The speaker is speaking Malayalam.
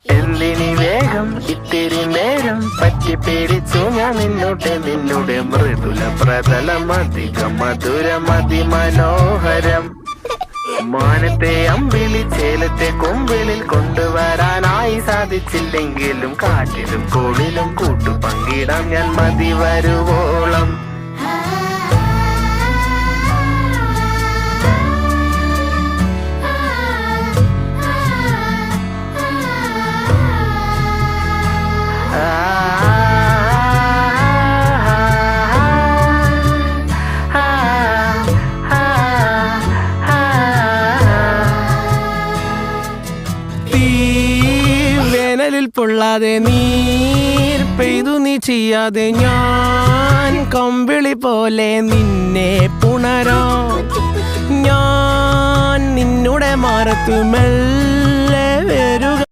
എന്തിനി വേഗം ഇത്തിരി നേരം പറ്റിപ്പിടിച്ചു ഞാൻ നിന്നുടെ മൃദുല പ്രതലം അധികം മധുരം അതിമനോഹരം. മാനത്തെ അമ്പിളി ചേലത്തെ കൊമ്പിളിൽ കൊണ്ടുവരാനായി സാധിച്ചില്ലെങ്കിലും കാറ്റിലും കോളിലും കൂട്ടു പങ്കിടാം ഞാൻ മതി വരുവോളം. വേനലിൽ പൊള്ളാതെ നീർ പെയ്തു നീ ചെയ്യാതെ ഞാൻ കമ്പിളി പോലെ നിന്നെ പുണരോ. ഞാൻ നിന്നുടെ മാറത്തു മെല്ലെ വരുക